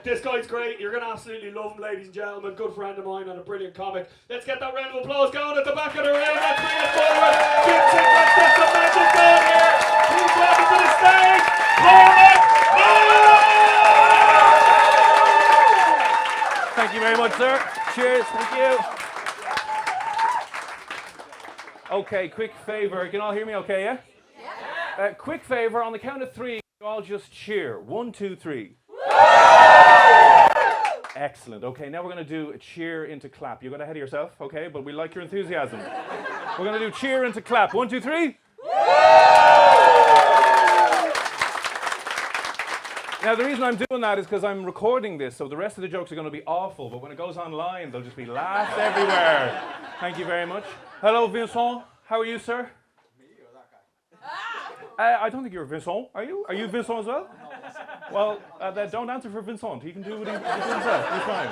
This guy's great. You're going to absolutely love him, ladies and gentlemen. Good friend of mine and a brilliant comic. Let's get that round of applause going at the back of the ring. Let's bring it forward. Let's get some magic going here. Please welcome to the stage, Cormac. Thank you very much, sir. Cheers. Thank you. Okay, quick favour. You can all hear me okay, yeah? Yeah. Quick favour, on the count of 3, you all just cheer. 1, 2, 3. Excellent. Okay, now we're going to do a cheer into clap. You got ahead of yourself, okay? But we like your enthusiasm. We're going to do cheer into clap. 1, 2, 3. Now, the reason I'm doing that is because I'm recording this, so the rest of the jokes are going to be awful, but when it goes online, there'll just be laughs everywhere. Thank you very much. Hello, Vincent. How are you, sir? Me or that guy? I don't think you're Vincent. Are you? Are you Vincent as well? Well, don't answer for Vincent. He can do what he do himself. He's fine.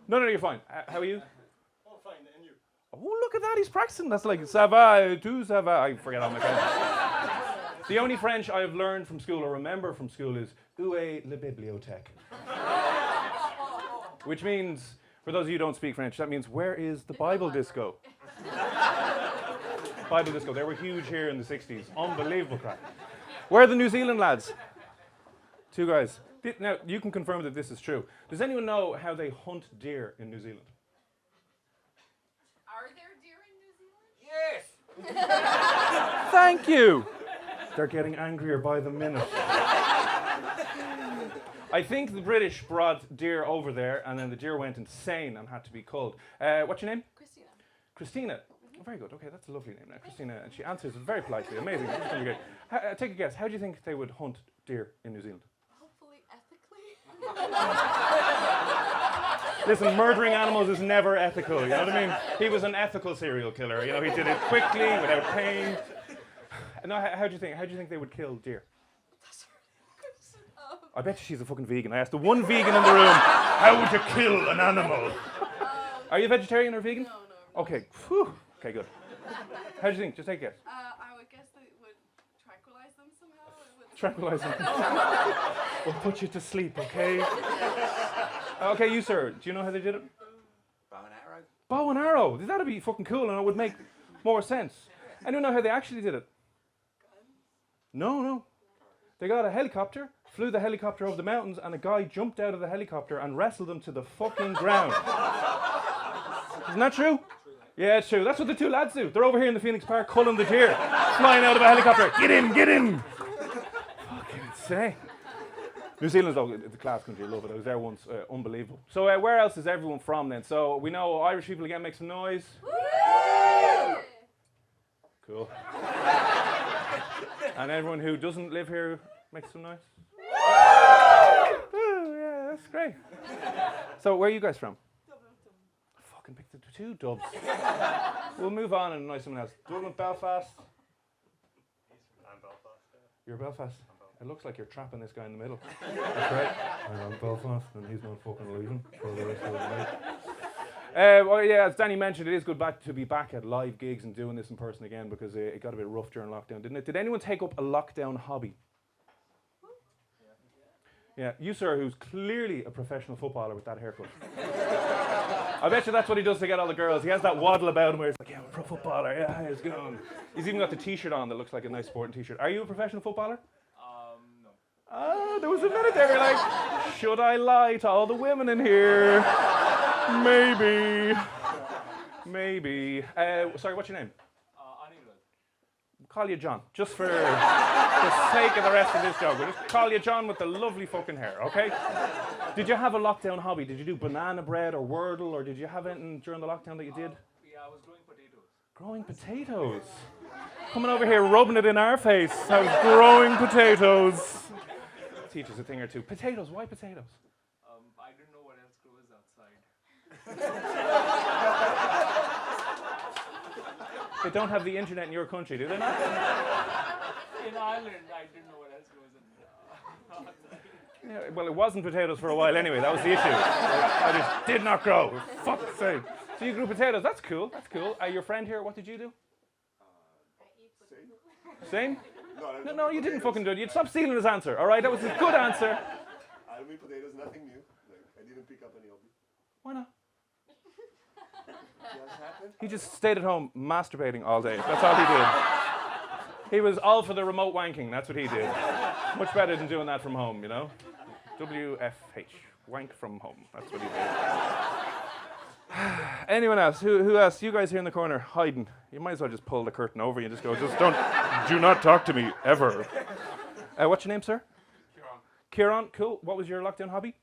No, you're fine. How are you? Oh, fine, and you? Oh, look at that. He's practicing. That's like, ça va, tu, ça va. I forget all my French. The only French I have learned from school or remember from school is où est la bibliothèque? Which means, for those of you who don't speak French, that means where is the Bible disco? Bible disco. They were huge here in the 60s. Unbelievable crap. Where are the New Zealand lads? 2 guys. Now, you can confirm that this is true. Does anyone know how they hunt deer in New Zealand? Are there deer in New Zealand? Yes! Thank you! They're getting angrier by the minute. I think the British brought deer over there, and then the deer went insane and had to be culled. What's your name? Christina. Christina. Oh, very good. Okay, that's a lovely name now, Christina. And she answers very politely. Amazing. That's really great. Take a guess. How do you think they would hunt deer in New Zealand? Hopefully ethically. Listen, murdering animals is never ethical. You know what I mean? He was an ethical serial killer. You know, he did it quickly, without pain. No, how do you think they would kill deer? That's a good. I bet she's a fucking vegan. I asked the one vegan in the room, how would you kill an animal? Are you vegetarian or vegan? No. Okay. Whew. Okay, good. How do you think? Just take a guess. I would guess they would tranquilize them somehow. Tranquilize them. We'll put you to sleep, okay? Okay, you, sir. Do you know how they did it? Bow and arrow. Bow and arrow. That'd be fucking cool, and it would make more sense. Anyone know how they actually did it? No. They got a helicopter, flew the helicopter over the mountains, and a guy jumped out of the helicopter and wrestled them to the fucking ground. Isn't that true? Yeah, it's true. That's what the 2 lads do. They're over here in the Phoenix Park culling the deer, flying out of a helicopter. Get in! Fucking insane. New Zealand's though, the class country. I love it. I was there once. Unbelievable. So where else is everyone from then? So we know Irish people again, make some noise. Cool. And everyone who doesn't live here, make some noise. Oh, yeah, that's great. So where are you guys from? Dublin. I fucking picked the 2 dubs. We'll move on and annoy someone else. Dublin, Belfast. I'm Belfast. You're Belfast. It looks like you're trapping this guy in the middle. That's right. I'm Belfast, and he's not fucking leaving for the rest of the night. Well, yeah, as Danny mentioned, it is good to be back at live gigs and doing this in person again because it got a bit rough during lockdown, didn't it? Did anyone take up a lockdown hobby? Yeah, you, sir, who's clearly a professional footballer with that haircut. I bet you that's what he does to get all the girls. He has that waddle about him where he's like, yeah, I'm a pro footballer, yeah, it's going. He's even got the t-shirt on that looks like a nice sporting t-shirt. Are you a professional footballer? No. Oh, there was a minute there, you're like, should I lie to all the women in here? Maybe. Sorry, what's your name? Call you John, just for the sake of the rest of this joke. We'll just call you John with the lovely fucking hair, okay? Did you have a lockdown hobby? Did you do banana bread or Wordle, or did you have anything during the lockdown that you did? Yeah, I was growing potatoes. Growing potatoes? Coming over here, rubbing it in our face. I was growing potatoes. Teach us a thing or two. Potatoes, why potatoes? I didn't know what else grows outside. They don't have the internet in your country, do they not? In Ireland, I didn't know what else grows outside. Yeah, well, it wasn't potatoes for a while anyway. That was the issue. I just did not grow. For fuck's sake. So you grew potatoes. That's cool. Your friend here, what did you do? Same? No, you didn't fucking do it. You'd stop stealing his answer, all right? That was a good answer. I mean, potatoes, nothing new. Like, I didn't pick up any hobby. Why not? Just happened. He just stayed at home masturbating all day. That's all he did. He was all for the remote wanking. That's what he did. Much better than doing that from home, you know? WFH. Wank from home. That's what he did. Anyone else? Who else? You guys here in the corner hiding. You might as well just pull the curtain over you and just go, do not talk to me, ever. What's your name, sir? Kieran. Cool. What was your lockdown hobby?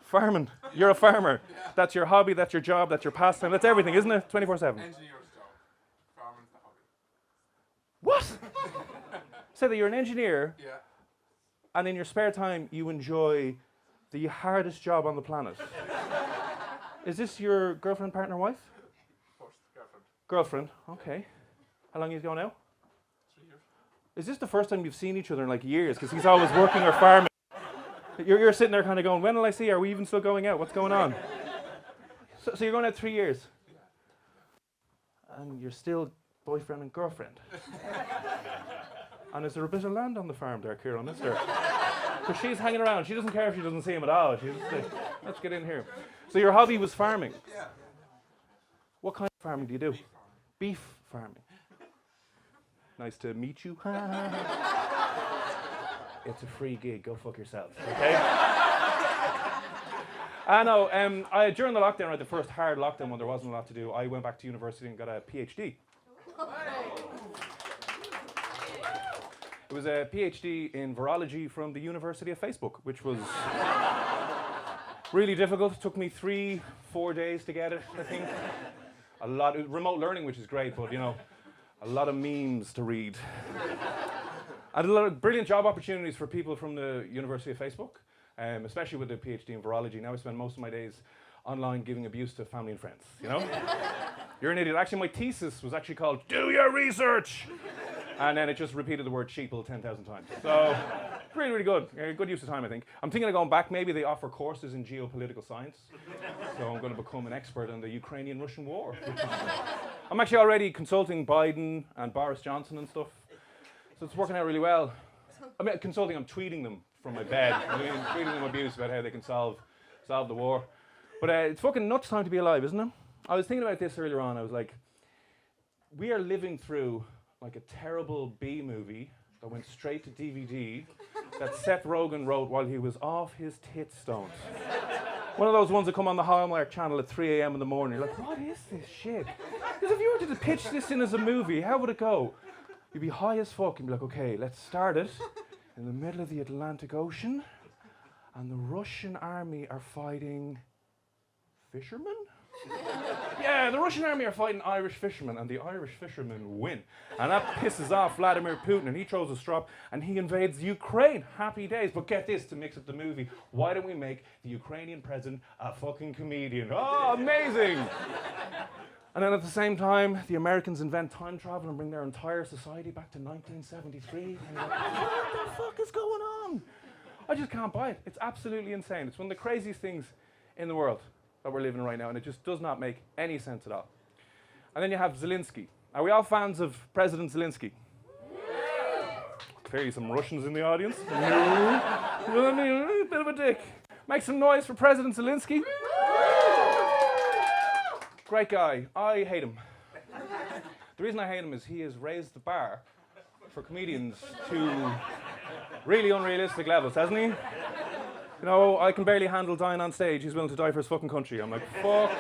Farming. You're a farmer. Yeah. That's your hobby, that's your job, that's your pastime, that's everything, isn't it? 24/7. Engineer's job. Farming's the hobby. What? Say that you're an engineer, Yeah. and in your spare time you enjoy the hardest job on the planet. Is this your girlfriend, partner, wife? First girlfriend. Girlfriend. Okay. How long are you going now? 3 years. Is this the first time you've seen each other in like years? Because he's always working or farming. You're sitting there kind of going, when will I see her? Are we even still going out? What's going on? So you're going out 3 years? And you're still boyfriend and girlfriend? And is there a bit of land on the farm there, Kieran, is there? Because she's hanging around. She doesn't care if she doesn't see him at all. She's just like, let's get in here. So your hobby was farming? Yeah. What kind of farming do you do? Beef farming. Nice to meet you. It's a free gig. Go fuck yourself. Okay. I know. During the lockdown, right, the first hard lockdown when there wasn't a lot to do, I went back to university and got a PhD. It was a PhD in virology from the University of Facebook, which was really difficult. It took me 3-4 days to get it, I think. A lot of remote learning, which is great, but you know, a lot of memes to read. I had a lot of brilliant job opportunities for people from the University of Facebook, especially with the PhD in virology. Now I spend most of my days online giving abuse to family and friends, you know? You're an idiot. Actually, my thesis was actually called Do Your Research! And then it just repeated the word sheeple 10,000 times. So, really, really good. Good use of time, I think. I'm thinking of going back. Maybe they offer courses in geopolitical science. So I'm going to become an expert on the Ukrainian-Russian war. I'm actually already consulting Biden and Boris Johnson and stuff. So it's working out really well. I mean, consulting, I'm tweeting them from my bed. Tweeting them abuse about how they can solve the war. But it's fucking nuts time to be alive, isn't it? I was thinking about this earlier on. I was like, we are living through like a terrible B movie that went straight to DVD that Seth Rogen wrote while he was off his tit stones. One of those ones that come on the Hallmark channel at 3 a.m. in the morning. You're like, what is this shit? Because if you were to pitch this in as a movie, how would it go? You'd be high as fuck and be like, okay, let's start it in the middle of the Atlantic Ocean, and the Russian army are fighting fishermen? Yeah, the Russian army are fighting Irish fishermen, and the Irish fishermen win. And that pisses off Vladimir Putin, and he throws a strop, and he invades Ukraine. Happy days. But get this, to mix up the movie, why don't we make the Ukrainian president a fucking comedian? Oh, amazing! And then at the same time, the Americans invent time travel and bring their entire society back to 1973. And you're like, what the fuck is going on? I just can't buy it. It's absolutely insane. It's one of the craziest things in the world that we're living right now, and it just does not make any sense at all. And then you have Zelensky. Are we all fans of President Zelensky? Clearly some Russians in the audience. No. Bit of a dick. Make some noise for President Zelensky. Great guy. I hate him. The reason I hate him is he has raised the bar for comedians to really unrealistic levels, hasn't he? You know, I can barely handle dying on stage. He's willing to die for his fucking country. I'm like, fuck,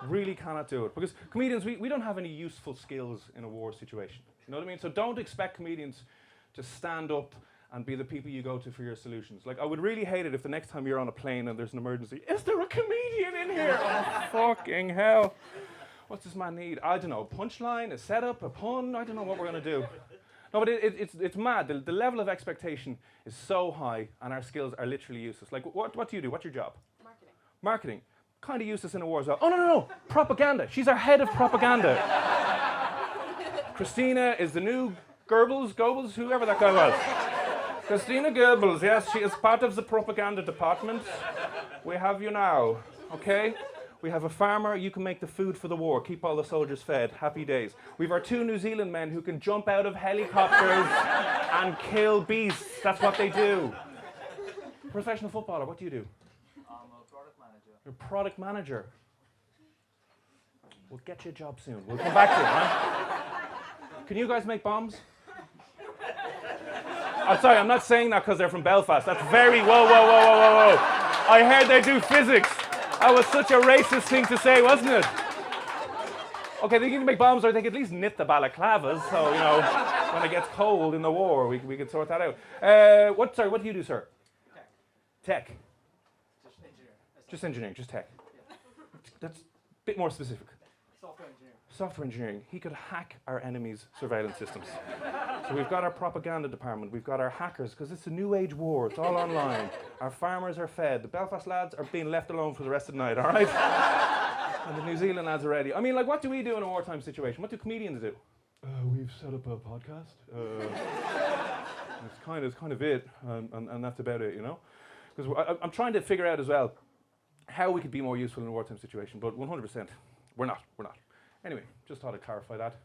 really cannot do it. Because comedians, we don't have any useful skills in a war situation. You know what I mean? So don't expect comedians to stand up and be the people you go to for your solutions. Like, I would really hate it if the next time you're on a plane and there's an emergency, is there a comedian in here? Oh, fucking hell. What's this man need? I don't know, a punchline, a setup, a pun? I don't know what we're going to do. No, but it's mad. The level of expectation is so high, and our skills are literally useless. Like, what do you do? What's your job? Marketing. Marketing. Kind of useless in a war as well. Oh, no. Propaganda. She's our head of propaganda. Christina is the new Goebbels, whoever that guy was. Christina Goebbels, yes, she is part of the propaganda department. We have you now, okay? We have a farmer, you can make the food for the war, keep all the soldiers fed, happy days. We've our 2 New Zealand men who can jump out of helicopters and kill beasts, that's what they do. Professional footballer, what do you do? I'm a product manager. You're a product manager. We'll get you a job soon. We'll come back to it, right? Can you guys make bombs? I'm sorry, I'm not saying that because they're from Belfast. That's very, whoa. I heard they do physics. That was such a racist thing to say, wasn't it? Okay, they can make bombs, or they can at least knit the balaclavas, so, you know, when it gets cold in the war, we can sort that out. What do you do, sir? Tech. Just engineer. Just engineering, just tech. That's a bit more specific. Software engineer. Software engineering. He could hack our enemies' surveillance systems. So we've got our propaganda department, we've got our hackers, because it's a new age war, it's all online. Our farmers are fed. The Belfast lads are being left alone for the rest of the night, all right? And the New Zealand lads are ready. I mean, like, what do we do in a wartime situation? What do comedians do? We've set up a podcast. It's kind of it, and that's about it, you know? Because I'm trying to figure out as well how we could be more useful in a wartime situation, but 100%, we're not. Anyway, just thought I'd clarify that.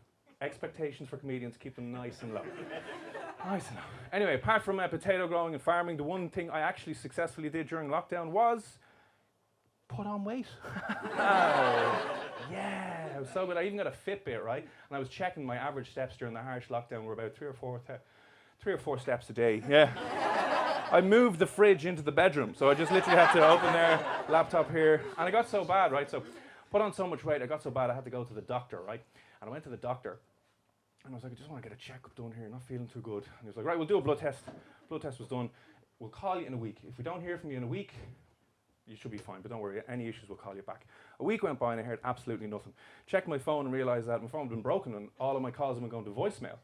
Expectations for comedians, keep them nice and low. Nice and low. Anyway, apart from potato growing and farming, the one thing I actually successfully did during lockdown was put on weight. Yeah, I was so good. I even got a Fitbit, right? And I was checking my average steps during the harsh lockdown were about 3 or 4 steps a day. Yeah. I moved the fridge into the bedroom, so I just literally had to open their laptop here, and I got so bad, right? So put on so much weight, I got so bad I had to go to the doctor, right? And I went to the doctor, and I was like, I just want to get a checkup done here, not feeling too good. And he was like, right, we'll do a blood test. Blood test was done. We'll call you in a week. If we don't hear from you in a week, you should be fine, but don't worry, any issues, we'll call you back. A week went by and I heard absolutely nothing. Checked my phone and realised that my phone had been broken and all of my calls had been going to voicemail.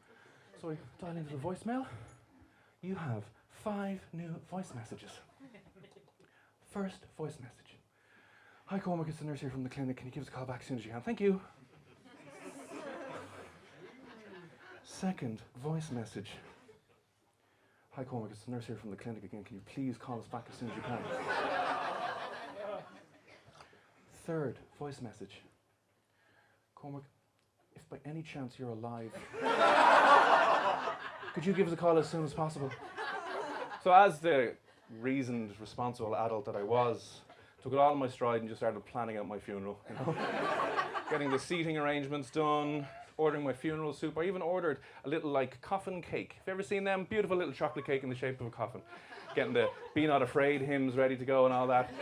So I dialed into the voicemail. You have 5 new voice messages. First voice message. Hi Cormac, it's the nurse here from the clinic. Can you give us a call back as soon as you can? Thank you. Second voice message. Hi Cormac, it's the nurse here from the clinic again. Can you please call us back as soon as you can? Third voice message. Cormac, if by any chance you're alive, could you give us a call as soon as possible? So as the reasoned, responsible adult that I was, took it all in my stride and just started planning out my funeral. You know? Getting the seating arrangements done, ordering my funeral soup. I even ordered a little like coffin cake. Have you ever seen them? Beautiful little chocolate cake in the shape of a coffin. Getting the Be Not Afraid hymns ready to go and all that.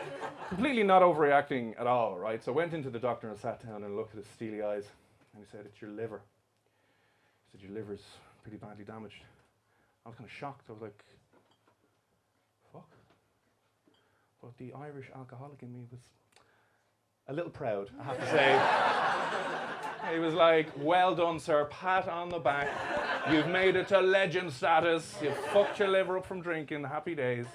Completely not overreacting at all, right? So I went into the doctor and sat down and looked at his steely eyes and he said, it's your liver. He said, your liver's pretty badly damaged. I was kind of shocked. I was like, fuck. But the Irish alcoholic in me was a little proud, I have to say. He was like, well done, sir, pat on the back. You've made it to legend status. You've fucked your liver up from drinking, happy days.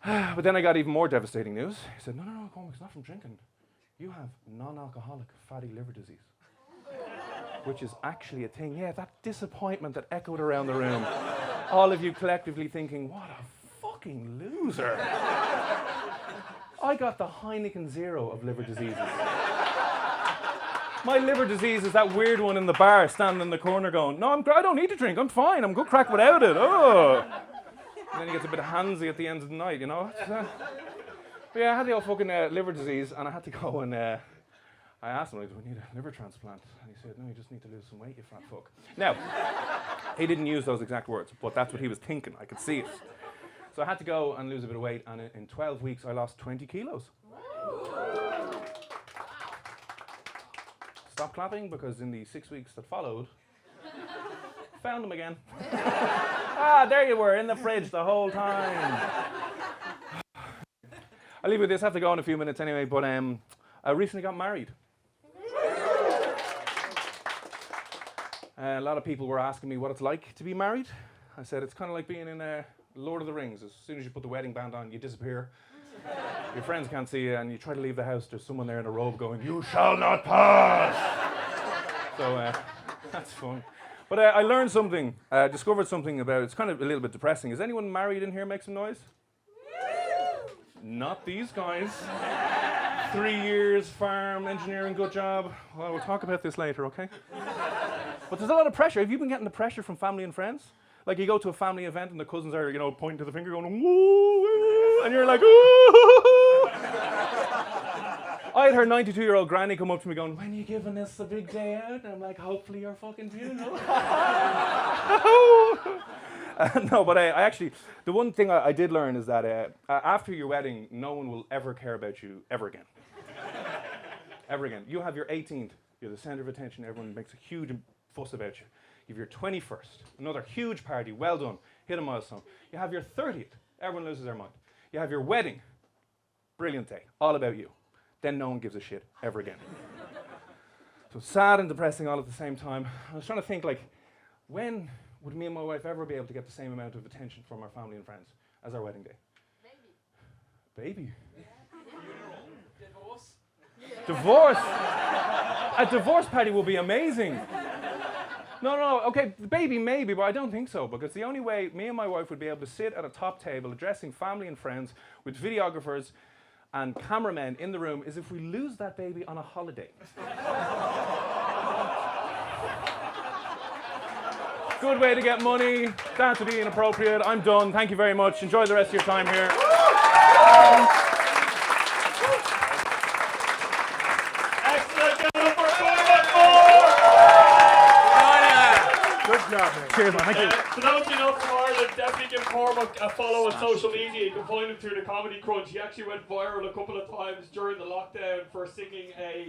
But then I got even more devastating news. He said, no, Cormac, it's not from drinking. You have non-alcoholic fatty liver disease. Which is actually a thing. Yeah, that disappointment that echoed around the room. All of you collectively thinking, what a fucking loser. I got the Heineken Zero of liver diseases. My liver disease is that weird one in the bar standing in the corner going, no, I don't need to drink, I'm fine, I'm good crack without it. Oh. And then he gets a bit of handsy at the end of the night, you know. But yeah, I had the old fucking liver disease and I had to go and I asked him, like, do I need a liver transplant? And he said, no, you just need to lose some weight, you fat fuck. Now, he didn't use those exact words, but that's what he was thinking, I could see it. So I had to go and lose a bit of weight, and in 12 weeks I lost 20 kilos. Stop clapping, because in the 6 weeks that followed, found them again. There you were, in the fridge the whole time. I'll leave you with this, I have to go in a few minutes anyway, but I recently got married. A lot of people were asking me what it's like to be married. I said it's kind of like being in Lord of the Rings. As soon as you put the wedding band on, you disappear. Your friends can't see you, and you try to leave the house, there's someone there in a robe going, you shall not pass! So that's fun. But I learned something, discovered something about, it's kind of a little bit depressing. Is anyone married in here? Make some noise. Not these guys. 3 years, farm, engineering, good job. Well, we'll talk about this later, okay? But there's a lot of pressure. Have you been getting the pressure from family and friends? Like you go to a family event and the cousins are, you know, pointing to the finger going, woo, woo. And you're like, ooh. I had her 92-year-old granny come up to me going, when are you giving this a big day out? And I'm like, hopefully your fucking funeral. No, but I actually, the one thing I did learn is that after your wedding, no one will ever care about you ever again. Ever again. You have your 18th, you're the center of attention, everyone makes a huge fuss about you. You have your 21st, another huge party, well done, hit a milestone. You have your 30th, everyone loses their mind. You have your wedding, brilliant day, all about you. Then no one gives a shit ever again. So sad and depressing all at the same time. I was trying to think, like, when would me and my wife ever be able to get the same amount of attention from our family and friends as our wedding day? Baby. Divorce. Divorce. A divorce party will be amazing. No, okay, baby maybe, but I don't think so, because the only way me and my wife would be able to sit at a top table addressing family and friends with videographers and cameramen in the room is if we lose that baby on a holiday. Good way to get money. That would be inappropriate. I'm done. Thank you very much. Enjoy the rest of your time here. Excellent. Give it up for Cormac Moore. Good job, man. Cheers, man. Thank you. For those of you not from Ireland, definitely give Cormac a follow on social media. You can find him through the Comedy Crunch. He actually went viral a couple of times during the lockdown for singing a